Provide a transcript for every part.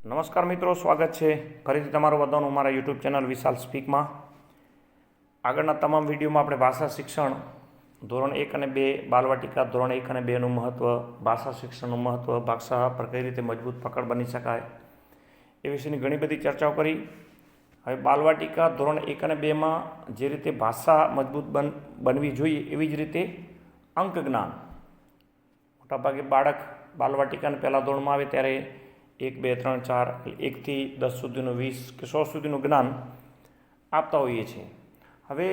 નમસ્કાર મિત્રો, સ્વાગત છે ફરીથી તમારું બધાનું અમારા યુટ્યુબ ચેનલ વિશાલ સ્પીકમાં. આગળના તમામ વિડીયોમાં આપણે ભાષા શિક્ષણ ધોરણ 1 અને 2 બાલવાટિકા ધોરણ 1 અને 2નું મહત્ત્વ, ભાષા શિક્ષણનું મહત્ત્વ, ભાષા પર કઈ રીતે મજબૂત પકડ બની શકાય એ વિશેની ઘણી બધી ચર્ચાઓ કરી. હવે બાલવાટિકા ધોરણ 1 અને 2માં જે રીતે ભાષા મજબૂત બનવી જોઈએ એવી જ રીતે અંક જ્ઞાન, મોટાભાગે બાળક બાલવાટિકાને પહેલાં ધોરણમાં આવે ત્યારે 1, 2, 3, 4 1 થી 10 સુધીનું, 20 કે 100 સુધીનું જ્ઞાન આપતા હોઈએ છીએ. હવે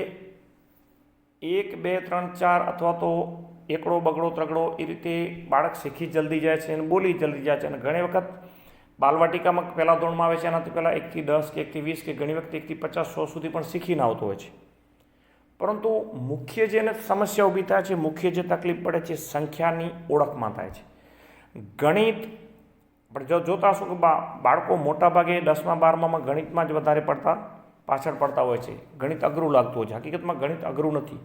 1, 2, 3, 4 અથવા તો એકડો બગડો ત્રગડો એ રીતે બાળક શીખી જલ્દી જાય છે અને બોલી જલ્દી જાય છે. અને ઘણી વખત બાલવાટિકામાં પહેલાં ધોરણમાં આવે છે એનાથી પહેલાં 1 થી 10 કે 1 થી 20 કે ઘણી વખત 1 થી 50, 100 સુધી પણ શીખીને આવતો હોય છે. પરંતુ મુખ્ય જેને સમસ્યા ઊભી થાય છે, મુખ્ય જે તકલીફ પડે છે, સંખ્યાની ઓળખમાં થાય છે. ગણિત આપણે જોતા હશું કે બાળકો મોટાભાગે 10મા 12મામાં ગણિતમાં જ વધારે પાછળ પડતા હોય છે. ગણિત અઘરું લાગતું હોય છે. હકીકતમાં ગણિત અઘરું નથી,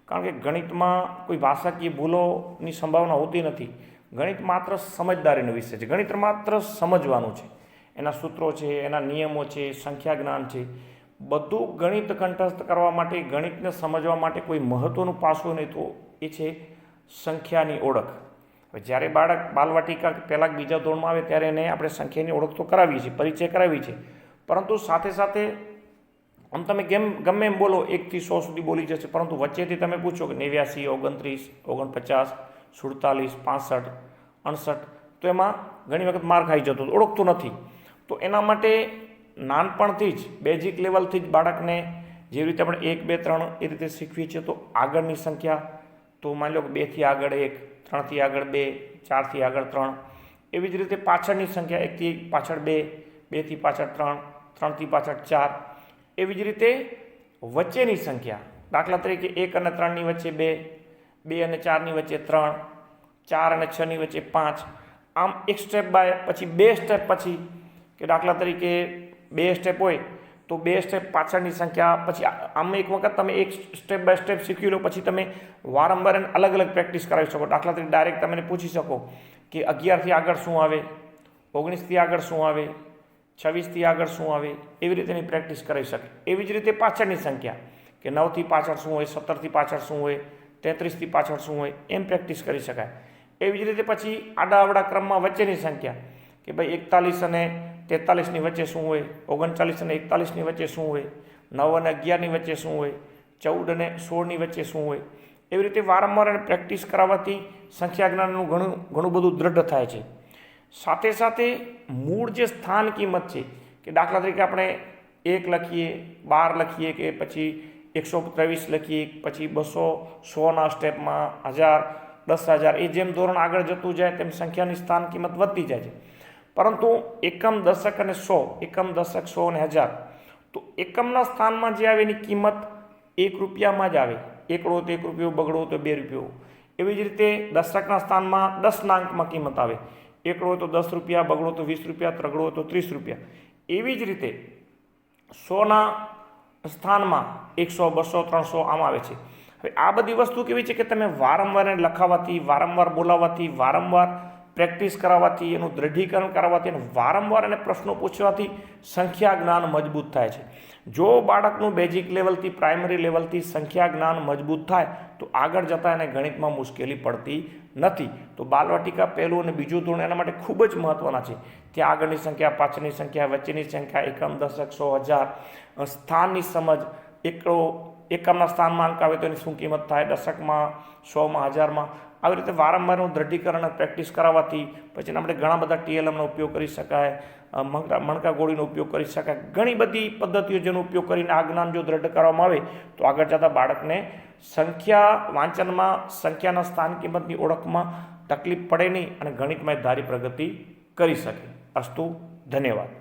કારણ કે ગણિતમાં કોઈ ભાષાકીય ભૂલોની સંભાવના હોતી નથી. ગણિત માત્ર સમજદારીનો વિષય છે. ગણિત માત્ર સમજવાનું છે. એના સૂત્રો છે, એના નિયમો છે, સંખ્યા જ્ઞાન છે, બધું ગણિત કંઠસ્થ કરવા માટે, ગણિતને સમજવા માટે કોઈ મહત્ત્વનું પાસું નહીં તો એ છે સંખ્યાની ઓળખ. હવે જ્યારે બાળક બાલવાટિકા પહેલાં બીજા ધોરણમાં આવે ત્યારે એને આપણે સંખ્યાની ઓળખ તો કરાવીએ છીએ, પરિચય કરાવીએ છીએ, પરંતુ સાથે સાથે આમ તમે ગમે એમ બોલો 1 થી 100 સુધી બોલી જશે, પરંતુ વચ્ચેથી તમે પૂછો કે 89, 29, 49, 47, 65, 68, તો એમાં ઘણી વખત માર ખાઈ જતો, ઓળખતું નથી. તો એના માટે નાનપણથી જ બેઝિક લેવલથી જ બાળકને જેવી રીતે આપણે 1, 2, 3 એ રીતે શીખવીએ છીએ, તો આગળની સંખ્યા, તો માની લો કે 2 થી આગળ 1, 3 થી આગળ 2, 4 થી આગળ 3, એવી જ રીતે પાછળની સંખ્યા 1 થી પાછળ 2, 2 થી પાછળ 3, 3 થી પાછળ 4, એવી જ રીતે વચ્ચેની સંખ્યા, દાખલા તરીકે 1 અને 3ની વચ્ચે 2, 2 અને 4ની વચ્ચે 3, 4 અને 6ની વચ્ચે 5. આમ એક સ્ટેપ બાય પછી 2 સ્ટેપ પછી, કે દાખલા તરીકે 2 સ્ટેપ હોય તો 2 સ્ટેપ પાછળની સંખ્યા, પછી આમ એક વખત તમે એક સ્ટેપ બાય સ્ટેપ શીખી લો, પછી તમે વારંવાર એને અલગ અલગ પ્રેક્ટિસ કરાવી શકો. દાખલા તરીકે ડાયરેક્ટ તમે પૂછી શકો કે 11થી આગળ શું આવે, 19થી આગળ શું આવે, 26થી આગળ શું આવે, એવી રીતે એની પ્રેક્ટિસ કરાવી શકે. એવી જ રીતે પાછળની સંખ્યા, કે 9થી પાછળ શું હોય, 17થી પાછળ શું હોય, 33થી પાછળ શું હોય, એમ પ્રેક્ટિસ કરી શકાય. એવી જ રીતે પછી આડાઅવળા ક્રમમાં વચ્ચેની સંખ્યા, કે ભાઈ 41 અને 43ની વચ્ચે શું હોય, 39 અને 41ની વચ્ચે શું હોય, 9 અને 11ની વચ્ચે શું હોય, 14 અને 16ની વચ્ચે શું હોય. એવી રીતે વારંવાર એને પ્રેક્ટિસ કરાવવાથી સંખ્યા જ્ઞાનનું ઘણું બધું દ્રઢ થાય છે. સાથે સાથે મૂળ જે સ્થાન કિંમત છે, કે દાખલા તરીકે આપણે 1 લખીએ, 12 લખીએ, કે પછી 123 લખીએ, પછી 200, 100ના સ્ટેપમાં 1000, 10,000, એ જેમ ધોરણ આગળ જતું જાય તેમ સંખ્યાની સ્થાન કિંમત વધતી જાય છે. પરંતુ એકમ, દશક અને 100, એકમ, દશક, 100 અને 1000, તો એકમના સ્થાનમાં જે આવે એની કિંમત 1 રૂપિયામાં જ આવે. એકડો તો 1 રૂપિયો, બગડો તો 2 રૂપિયો. એવી જ રીતે દશકના સ્થાનમાં 10ના અંકમાં કિંમત આવે. એકડો હોય તો 10 રૂપિયા, બગડો તો 20 રૂપિયા, ત્રગડો હોય તો 30 રૂપિયા. એવી જ રીતે 100ના સ્થાનમાં 100, 200, 300 આમ આવે છે. હવે આ બધી વસ્તુ કેવી છે કે તમે વારંવાર એને લખાવવાથી, વારંવાર બોલાવવાથી, વારંવાર પ્રેક્ટિસ કરાવવાથી, એનું દૃઢીકરણ કરાવવાથી અને વારંવાર એને પ્રશ્નો પૂછવાથી સંખ્યા જ્ઞાન મજબૂત થાય છે. જો બાળકનું બેઝિક લેવલથી, પ્રાઇમરી લેવલથી સંખ્યા જ્ઞાન મજબૂત થાય તો આગળ જતાં એને ગણિતમાં મુશ્કેલી પડતી નથી. તો બાલવાટિકા પહેલું અને બીજું ધોરણ એના માટે ખૂબ જ મહત્ત્વના છે. ત્યાં આગળની સંખ્યા, પાછળની સંખ્યા, વચ્ચેની સંખ્યા, એકમ, દશક, 100, 1000, સ્થાનની સમજ, એકમના સ્થાનમાં અંક આવે તો એની શું કિંમત થાય, દશકમાં, 100માં, 1000માં, આવી રીતે વારંવારનું દૃઢીકરણ અને પ્રેક્ટિસ કરાવવાથી પછી આપણે ઘણા બધા TLMનો ઉપયોગ કરી શકાય, મણકા ગોળીનો ઉપયોગ કરી શકાય. ઘણી બધી પદ્ધતિઓ જેનો ઉપયોગ કરીને આ જ્ઞાન જો દૃઢ કરવામાં આવે તો આગળ જતાં બાળકને સંખ્યા વાંચનમાં, સંખ્યાના સ્થાન કિંમતની ઓળખમાં તકલીફ પડે નહીં અને ગણિતમાં ધારી પ્રગતિ કરી શકે. અસ્તુ, ધન્યવાદ.